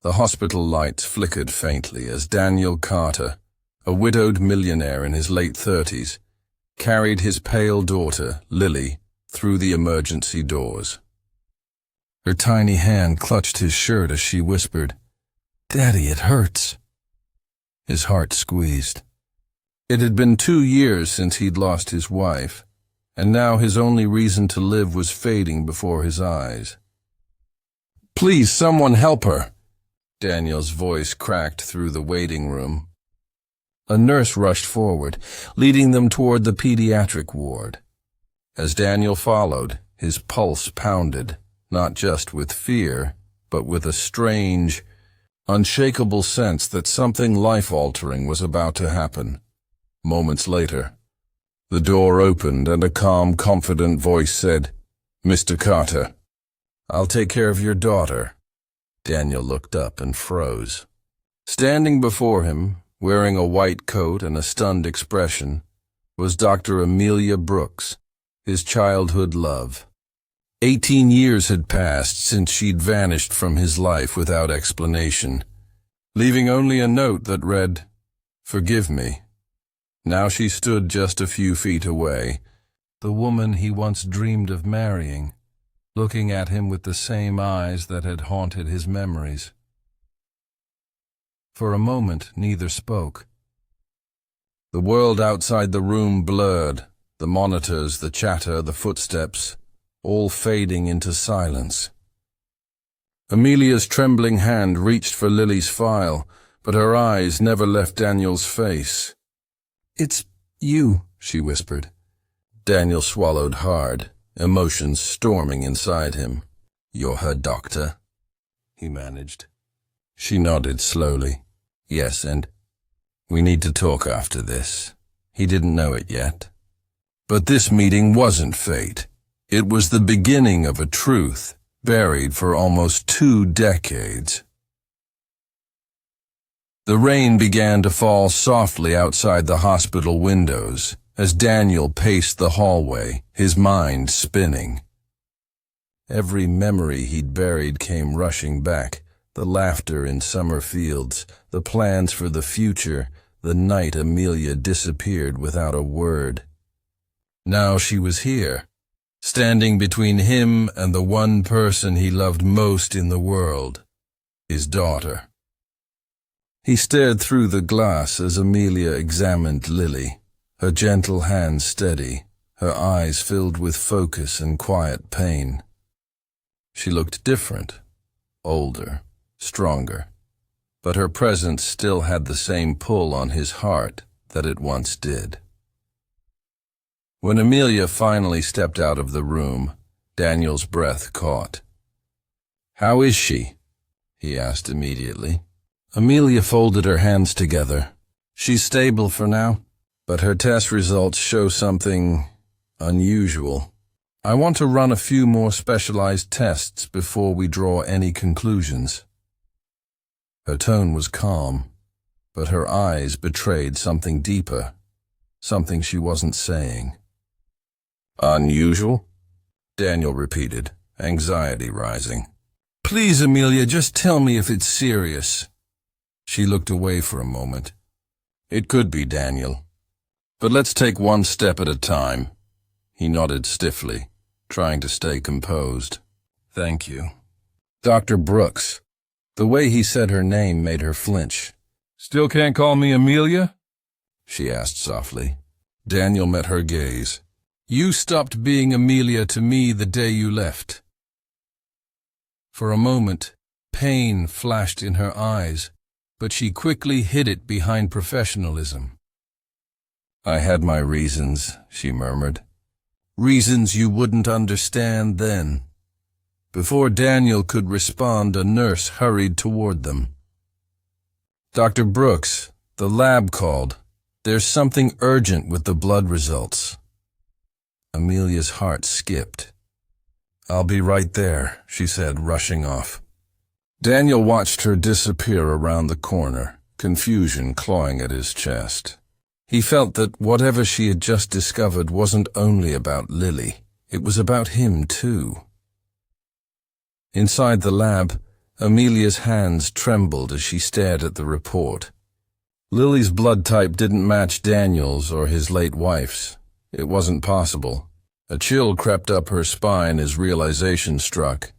The hospital lights flickered faintly as Daniel Carter, a widowed millionaire in his late 30s, carried his pale daughter, Lily, through the emergency doors. Her tiny hand clutched his shirt as she whispered, "Daddy, it hurts." His heart squeezed. It had been 2 years since he'd lost his wife, and now his only reason to live was fading before his eyes. "Please, someone help her!" Daniel's voice cracked through the waiting room. A nurse rushed forward, leading them toward the pediatric ward. As Daniel followed, his pulse pounded, not just with fear, but with a strange, unshakable sense that something life-altering was about to happen. Moments later, the door opened and a calm, confident voice said, "Mr. Carter, I'll take care of your daughter." Daniel looked up and froze. Standing before him, wearing a white coat and a stunned expression, was Dr. Amelia Brooks, his childhood love. 18 years had passed since she'd vanished from his life without explanation, leaving only a note that read, "Forgive me." Now she stood just a few feet away, the woman he once dreamed of marrying, looking at him with the same eyes that had haunted his memories. For a moment, neither spoke. The world outside the room blurred, the monitors, the chatter, the footsteps, all fading into silence. Amelia's trembling hand reached for Lily's file, but her eyes never left Daniel's face. "It's you," she whispered. Daniel swallowed hard, emotions storming inside him. "You're her doctor?" he managed. She nodded slowly. "Yes, and we need to talk after this." He didn't know it yet. But this meeting wasn't fate. It was the beginning of a truth buried for almost 2 decades. The rain began to fall softly outside the hospital windows as Daniel paced the hallway, his mind spinning. Every memory he'd buried came rushing back, the laughter in summer fields, the plans for the future, the night Amelia disappeared without a word. Now she was here, standing between him and the one person he loved most in the world, his daughter. He stared through the glass as Amelia examined Lily, her gentle hands steady, her eyes filled with focus and quiet pain. She looked different, older, stronger, but her presence still had the same pull on his heart that it once did. When Amelia finally stepped out of the room, Daniel's breath caught. "How is she?" he asked immediately. Amelia folded her hands together. "She's stable for now, but her test results show something unusual. I want to run a few more specialized tests before we draw any conclusions." Her tone was calm, but her eyes betrayed something deeper, something she wasn't saying. "Unusual?" Daniel repeated, anxiety rising. "Please, Amelia, just tell me if it's serious." She looked away for a moment. "It could be, Daniel. But let's take one step at a time." He nodded stiffly, trying to stay composed. "Thank you." "Dr. Brooks." The way he said her name made her flinch. "Still can't call me Amelia?" she asked softly. Daniel met her gaze. "You stopped being Amelia to me the day you left." For a moment, pain flashed in her eyes, but she quickly hid it behind professionalism. "I had my reasons," she murmured. "Reasons you wouldn't understand then." Before Daniel could respond, a nurse hurried toward them. "Dr. Brooks, the lab called. There's something urgent with the blood results." Amelia's heart skipped. "I'll be right there," she said, rushing off. Daniel watched her disappear around the corner, confusion clawing at his chest. He felt that whatever she had just discovered wasn't only about Lily, it was about him too. Inside the lab, Amelia's hands trembled as she stared at the report. Lily's blood type didn't match Daniel's or his late wife's. It wasn't possible. A chill crept up her spine as realization struck.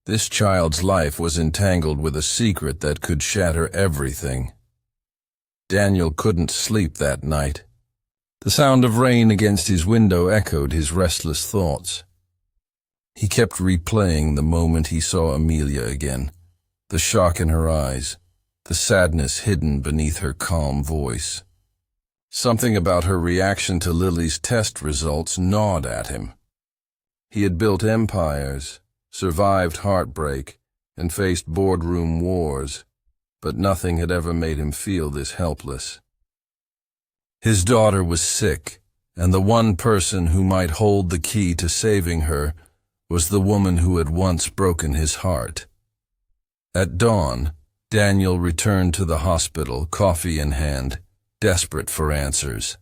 This child's life was entangled with a secret that could shatter everything. Daniel couldn't sleep that night. The sound of rain against his window echoed his restless thoughts. He kept replaying the moment he saw Amelia again, the shock in her eyes, the sadness hidden beneath her calm voice. Something about her reaction to Lily's test results gnawed at him. He had built empires, survived heartbreak, and faced boardroom wars, but nothing had ever made him feel this helpless. His daughter was sick, and the one person who might hold the key to saving her was the woman who had once broken his heart. At dawn, Daniel returned to the hospital, coffee in hand, desperate for answers.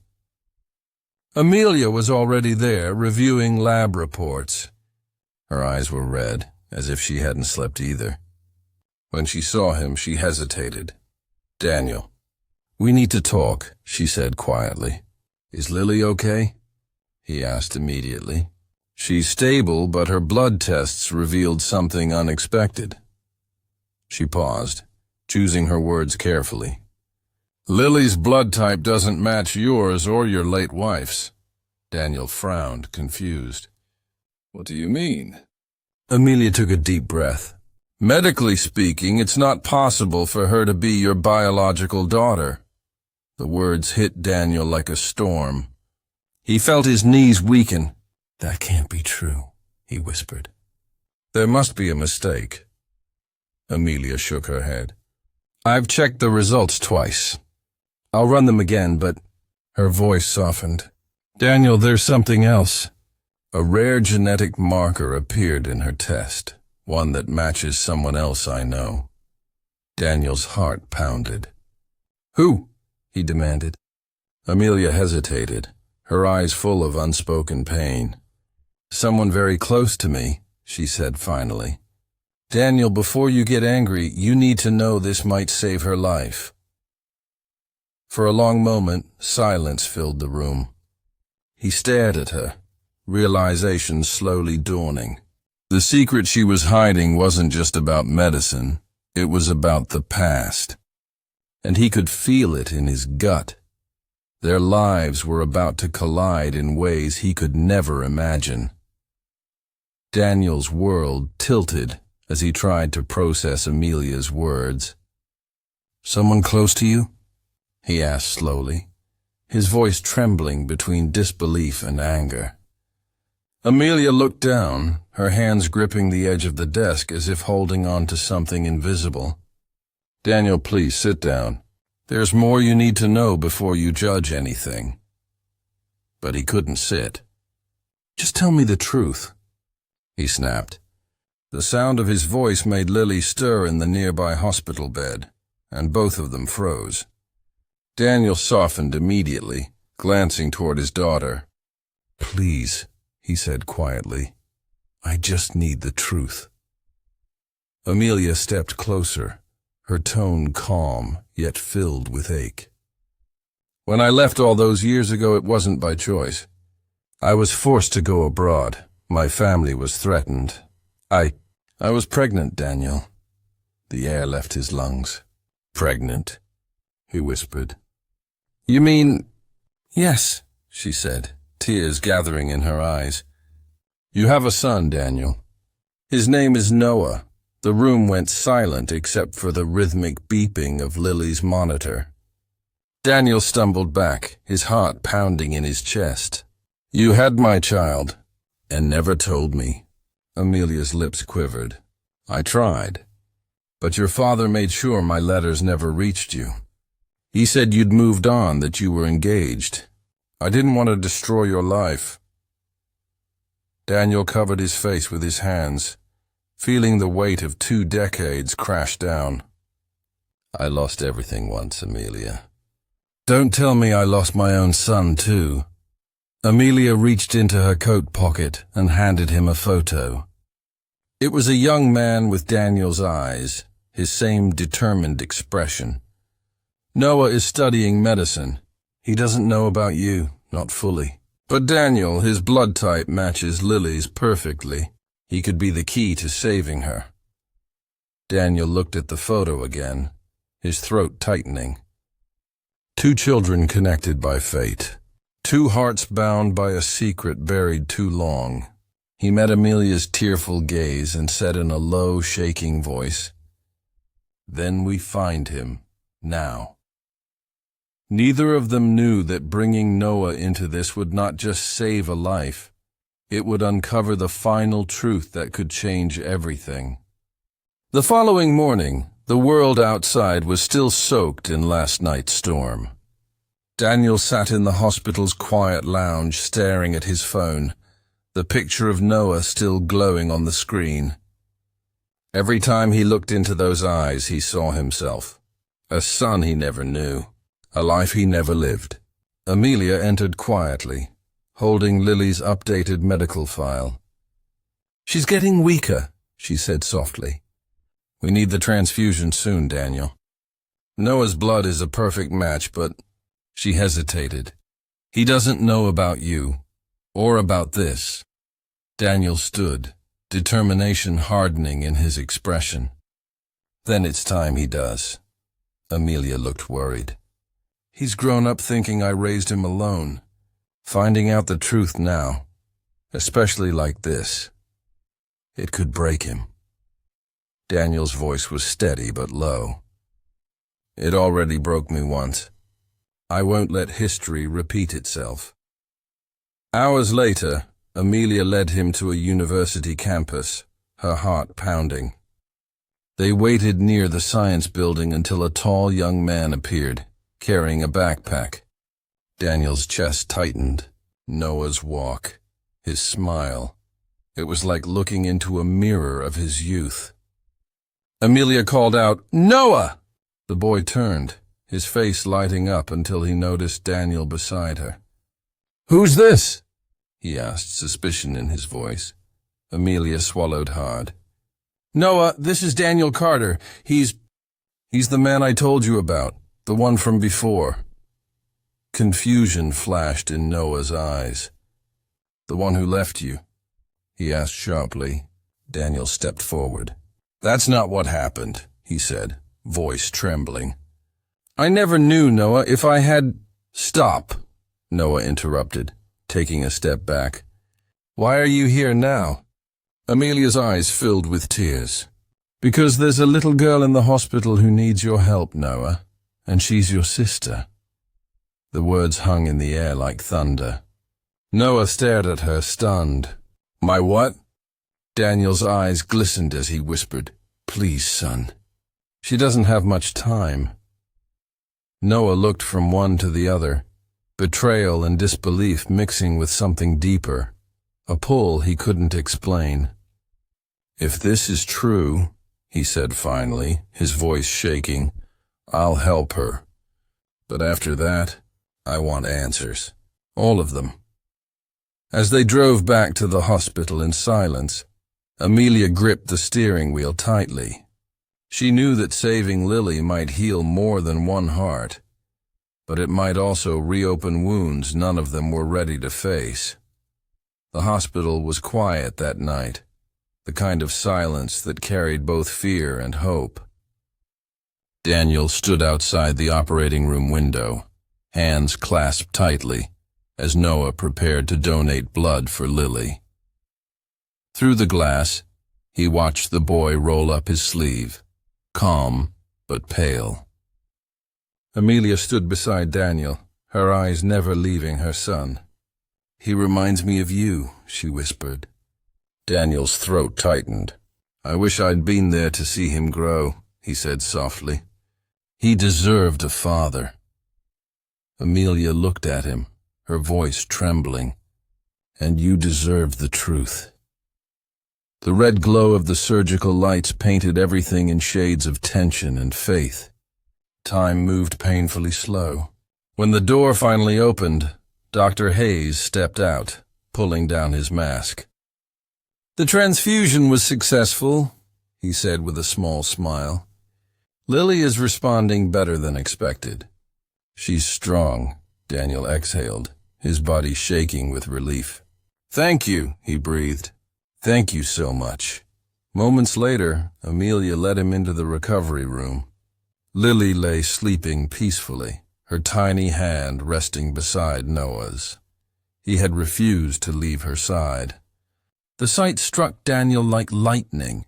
Amelia was already there, reviewing lab reports. Her eyes were red, as if she hadn't slept either. When she saw him, she hesitated. "Daniel, we need to talk," she said quietly. "Is Lily okay?" he asked immediately. "She's stable, but her blood tests revealed something unexpected." She paused, choosing her words carefully. "Lily's blood type doesn't match yours or your late wife's." Daniel frowned, confused. "What do you mean?" Amelia took a deep breath. "Medically speaking, it's not possible for her to be your biological daughter." The words hit Daniel like a storm. He felt his knees weaken. "That can't be true," he whispered. "There must be a mistake." Amelia shook her head. "I've checked the results twice. I'll run them again, but—" Her voice softened. "Daniel, there's something else." A rare genetic marker appeared in her test, one that matches someone else I know. Daniel's heart pounded. "Who?" he demanded. Amelia hesitated, her eyes full of unspoken pain. "Someone very close to me," she said finally. "Daniel, before you get angry, you need to know this might save her life." For a long moment, silence filled the room. He stared at her, realization slowly dawning. The secret she was hiding wasn't just about medicine, it was about the past. And he could feel it in his gut. Their lives were about to collide in ways he could never imagine. Daniel's world tilted as he tried to process Amelia's words. "Someone close to you?" he asked slowly, his voice trembling between disbelief and anger. Amelia looked down, her hands gripping the edge of the desk as if holding on to something invisible. "Daniel, please sit down. There's more you need to know before you judge anything." But he couldn't sit. "Just tell me the truth," he snapped. The sound of his voice made Lily stir in the nearby hospital bed, and both of them froze. Daniel softened immediately, glancing toward his daughter. "Please," he said quietly, "I just need the truth." Amelia stepped closer, her tone calm, yet filled with ache. "When I left all those years ago, it wasn't by choice. I was forced to go abroad. My family was threatened. I was pregnant, Daniel." The air left his lungs. "Pregnant?" he whispered. "You mean—" "Yes," she said, tears gathering in her eyes. "You have a son, Daniel. His name is Noah." The room went silent except for the rhythmic beeping of Lily's monitor. Daniel stumbled back, his heart pounding in his chest. "You had my child, and never told me." Amelia's lips quivered. "I tried, but your father made sure my letters never reached you. He said you'd moved on, that you were engaged. I didn't want to destroy your life." Daniel covered his face with his hands, feeling the weight of 2 decades crash down. "I lost everything once, Amelia. Don't tell me I lost my own son, too." Amelia reached into her coat pocket and handed him a photo. It was a young man with Daniel's eyes, his same determined expression. Noah is studying medicine. He doesn't know about you, not fully. But Daniel, his blood type matches Lily's perfectly. He could be the key to saving her. Daniel looked at the photo again, his throat tightening. Two children connected by fate. Two hearts bound by a secret buried too long. He met Amelia's tearful gaze and said in a low, shaking voice, "Then we find him, now." Neither of them knew that bringing Noah into this would not just save a life, it would uncover the final truth that could change everything. The following morning, the world outside was still soaked in last night's storm. Daniel sat in the hospital's quiet lounge staring at his phone, the picture of Noah still glowing on the screen. Every time he looked into those eyes, he saw himself. A son he never knew. A life he never lived. Amelia entered quietly, holding Lily's updated medical file. "She's getting weaker," she said softly. "We need the transfusion soon, Daniel." "Noah's blood is a perfect match, but—" She hesitated. "He doesn't know about you, or about this." Daniel stood, determination hardening in his expression. "Then it's time he does." Amelia looked worried. "He's grown up thinking I raised him alone. Finding out the truth now, especially like this, it could break him." Daniel's voice was steady but low. "It already broke me once. I won't let history repeat itself." Hours later, Amelia led him to a university campus, her heart pounding. They waited near the science building until a tall young man appeared, carrying a backpack. Daniel's chest tightened. Noah's walk, his smile. It was like looking into a mirror of his youth. Amelia called out, "Noah!" The boy turned, his face lighting up until he noticed Daniel beside her. "Who's this?" he asked, suspicion in his voice. Amelia swallowed hard. "Noah, this is Daniel Carter. He's the man I told you about, the one from before." Confusion flashed in Noah's eyes. "The one who left you?" he asked sharply. Daniel stepped forward. "That's not what happened," he said, voice trembling. "I never knew, Noah. If I had—" "Stop," Noah interrupted, taking a step back. "Why are you here now?" Amelia's eyes filled with tears. "Because there's a little girl in the hospital who needs your help, Noah, and she's your sister." The words hung in the air like thunder. Noah stared at her, stunned. "My what?" Daniel's eyes glistened as he whispered, "Please, son. She doesn't have much time." Noah looked from one to the other, betrayal and disbelief mixing with something deeper, a pull he couldn't explain. "If this is true," he said finally, his voice shaking, "I'll help her. But after that, I want answers. All of them." As they drove back to the hospital in silence, Amelia gripped the steering wheel tightly. She knew that saving Lily might heal more than one heart, but it might also reopen wounds none of them were ready to face. The hospital was quiet that night, the kind of silence that carried both fear and hope. Daniel stood outside the operating room window, hands clasped tightly, as Noah prepared to donate blood for Lily. Through the glass, he watched the boy roll up his sleeve, calm but pale. Amelia stood beside Daniel, her eyes never leaving her son. "He reminds me of you," she whispered. Daniel's throat tightened. "I wish I'd been there to see him grow," he said softly. "He deserved a father." Amelia looked at him, her voice trembling. "And you deserve the truth." The red glow of the surgical lights painted everything in shades of tension and faith. Time moved painfully slow. When the door finally opened, Dr. Hayes stepped out, pulling down his mask. The transfusion was successful, he said with a small smile. Lily is responding better than expected. She's strong, Daniel exhaled, his body shaking with relief. Thank you, he breathed. Thank you so much. Moments later, Amelia led him into the recovery room. Lily lay sleeping peacefully, her tiny hand resting beside Noah's. He had refused to leave her side. The sight struck Daniel like lightning.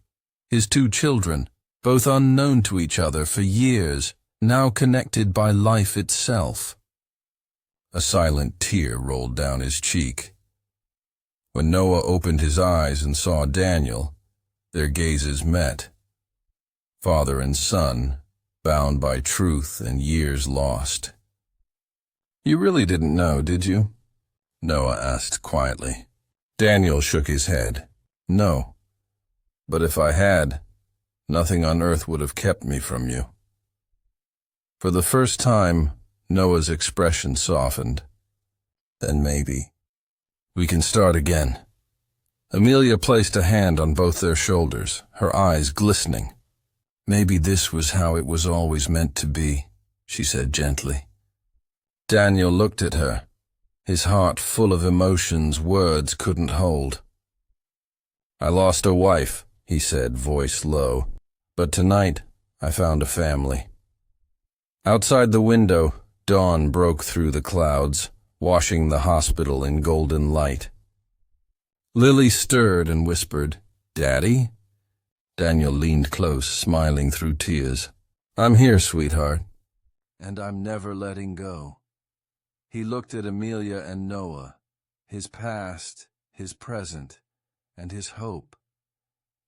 His two children, both unknown to each other for years, now connected by life itself. A silent tear rolled down his cheek. When Noah opened his eyes and saw Daniel, their gazes met. Father and son, bound by truth and years lost. You really didn't know, did you? Noah asked quietly. Daniel shook his head. No. But if I had, nothing on earth would have kept me from you. For the first time, Noah's expression softened. Then maybe we can start again. Amelia placed a hand on both their shoulders, her eyes glistening. Maybe this was how it was always meant to be, she said gently. Daniel looked at her, his heart full of emotions words couldn't hold. I lost a wife, he said, voice low, but tonight I found a family. Outside the window, dawn broke through the clouds, washing the hospital in golden light. Lily stirred and whispered, Daddy? Daniel leaned close, smiling through tears. I'm here, sweetheart. And I'm never letting go. He looked at Amelia and Noah, his past, his present, and his hope,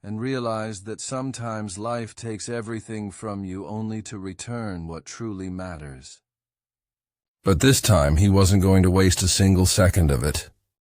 and realized that sometimes life takes everything from you only to return what truly matters. But this time he wasn't going to waste a single second of it.